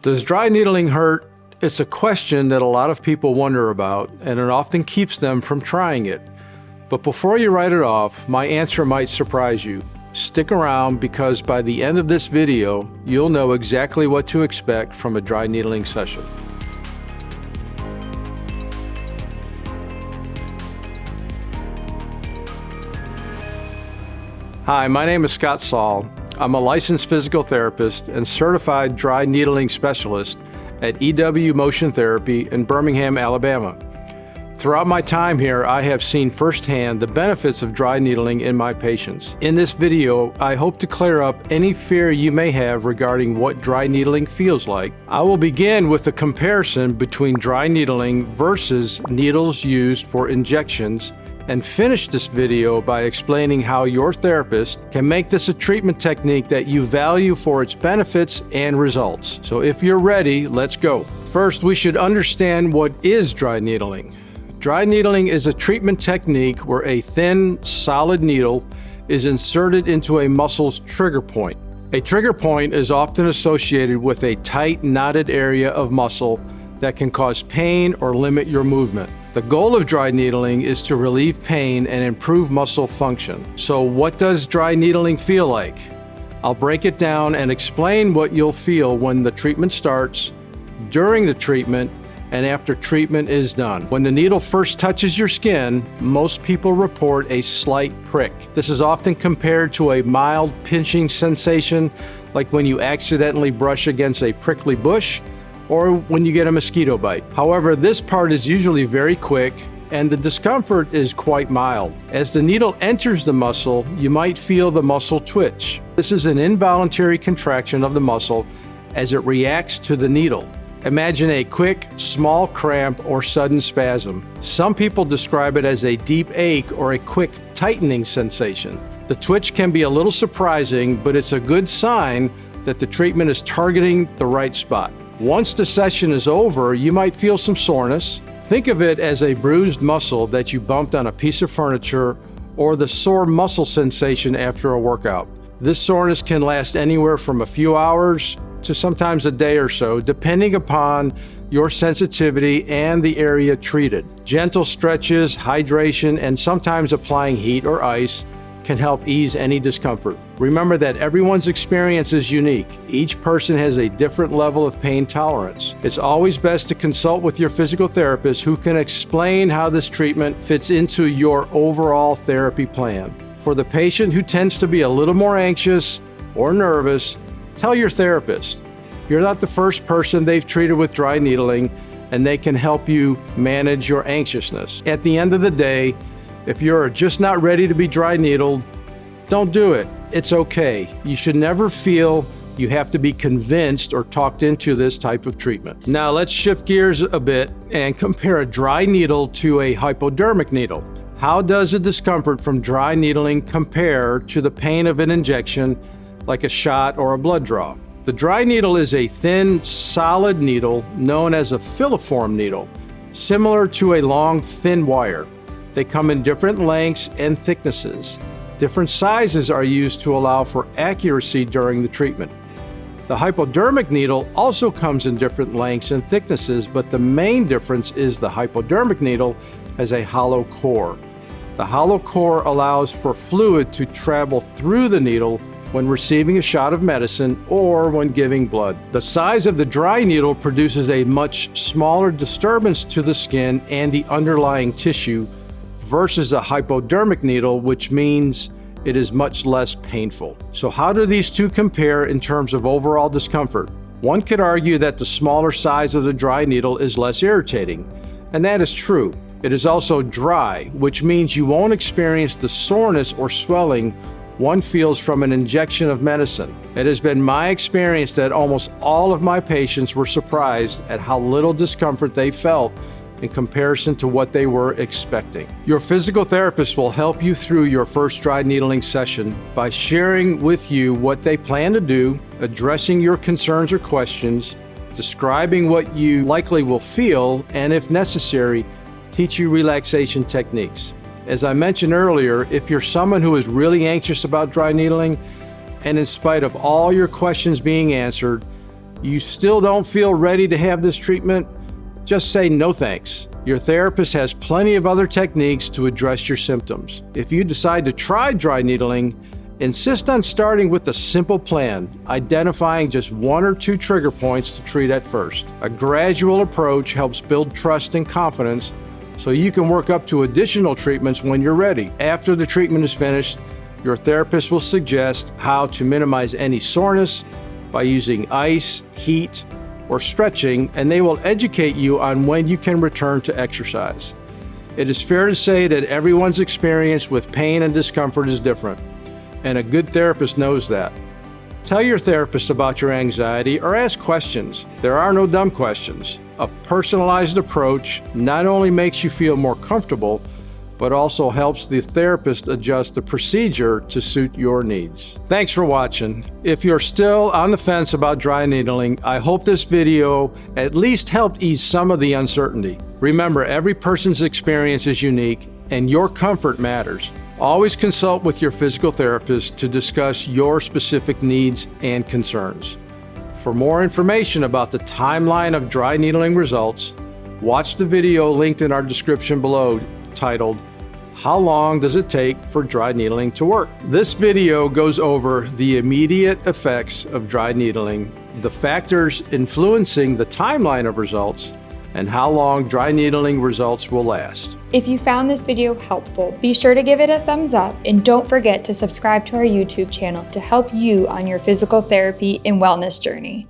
Does dry needling hurt? It's a question that a lot of people wonder about, and it often keeps them from trying it. But before you write it off, my answer might surprise you. Stick around, because by the end of this video, you'll know exactly what to expect from a dry needling session. Hi, my name is Scott Saul. I'm a licensed physical therapist and certified dry needling specialist at EW Motion Therapy in Birmingham, Alabama. Throughout my time here, I have seen firsthand the benefits of dry needling in my patients. In this video, I hope to clear up any fear you may have regarding what dry needling feels like. I will begin with a comparison between dry needling versus needles used for injections, and finish this video by explaining how your therapist can make this a treatment technique that you value for its benefits and results. So if you're ready, let's go. First, we should understand what is dry needling. Dry needling is a treatment technique where a thin, solid needle is inserted into a muscle's trigger point. A trigger point is often associated with a tight, knotted area of muscle that can cause pain or limit your movement. The goal of dry needling is to relieve pain and improve muscle function. So what does dry needling feel like? I'll break it down and explain what you'll feel when the treatment starts, during the treatment, and after treatment is done. When the needle first touches your skin, most people report a slight prick. This is often compared to a mild pinching sensation, like when you accidentally brush against a prickly bush or when you get a mosquito bite. However, this part is usually very quick and the discomfort is quite mild. As the needle enters the muscle, you might feel the muscle twitch. This is an involuntary contraction of the muscle as it reacts to the needle. Imagine a quick, small cramp or sudden spasm. Some people describe it as a deep ache or a quick tightening sensation. The twitch can be a little surprising, but it's a good sign that the treatment is targeting the right spot. Once the session is over, you might feel some soreness. Think of it as a bruised muscle that you bumped on a piece of furniture, or the sore muscle sensation after a workout. This soreness can last anywhere from a few hours to sometimes a day or so, depending upon your sensitivity and the area treated. Gentle stretches, hydration, and sometimes applying heat or ice can help ease any discomfort. Remember that everyone's experience is unique. Each person has a different level of pain tolerance. It's always best to consult with your physical therapist, who can explain how this treatment fits into your overall therapy plan. For the patient who tends to be a little more anxious or nervous, tell your therapist. You're not the first person they've treated with dry needling, and they can help you manage your anxiousness. At the end of the day, if you're just not ready to be dry needled, don't do it. It's okay. You should never feel you have to be convinced or talked into this type of treatment. Now let's shift gears a bit and compare a dry needle to a hypodermic needle. How does the discomfort from dry needling compare to the pain of an injection, like a shot or a blood draw? The dry needle is a thin, solid needle known as a filiform needle, similar to a long, thin wire. They come in different lengths and thicknesses. Different sizes are used to allow for accuracy during the treatment. The hypodermic needle also comes in different lengths and thicknesses, but the main difference is the hypodermic needle has a hollow core. The hollow core allows for fluid to travel through the needle when receiving a shot of medicine or when giving blood. The size of the dry needle produces a much smaller disturbance to the skin and the underlying tissue versus a hypodermic needle, which means it is much less painful. So how do these two compare in terms of overall discomfort? One could argue that the smaller size of the dry needle is less irritating, and that is true. It is also dry, which means you won't experience the soreness or swelling one feels from an injection of medicine. It has been my experience that almost all of my patients were surprised at how little discomfort they felt in comparison to what they were expecting. Your physical therapist will help you through your first dry needling session by sharing with you what they plan to do, addressing your concerns or questions, describing what you likely will feel, and if necessary, teach you relaxation techniques. As I mentioned earlier, if you're someone who is really anxious about dry needling, and in spite of all your questions being answered, you still don't feel ready to have this treatment, just say no thanks. Your therapist has plenty of other techniques to address your symptoms. If you decide to try dry needling, insist on starting with a simple plan, identifying just 1 or 2 trigger points to treat at first. A gradual approach helps build trust and confidence so you can work up to additional treatments when you're ready. After the treatment is finished, your therapist will suggest how to minimize any soreness by using ice, heat, or stretching, and they will educate you on when you can return to exercise. It is fair to say that everyone's experience with pain and discomfort is different, and a good therapist knows that. Tell your therapist about your anxiety or ask questions. There are no dumb questions. A personalized approach not only makes you feel more comfortable, but also helps the therapist adjust the procedure to suit your needs. Thanks for watching. If you're still on the fence about dry needling, I hope this video at least helped ease some of the uncertainty. Remember, every person's experience is unique and your comfort matters. Always consult with your physical therapist to discuss your specific needs and concerns. For more information about the timeline of dry needling results, watch the video linked in our description below titled, "How long does it take for dry needling to work?" This video goes over the immediate effects of dry needling, the factors influencing the timeline of results, and how long dry needling results will last. If you found this video helpful, be sure to give it a thumbs up and don't forget to subscribe to our YouTube channel to help you on your physical therapy and wellness journey.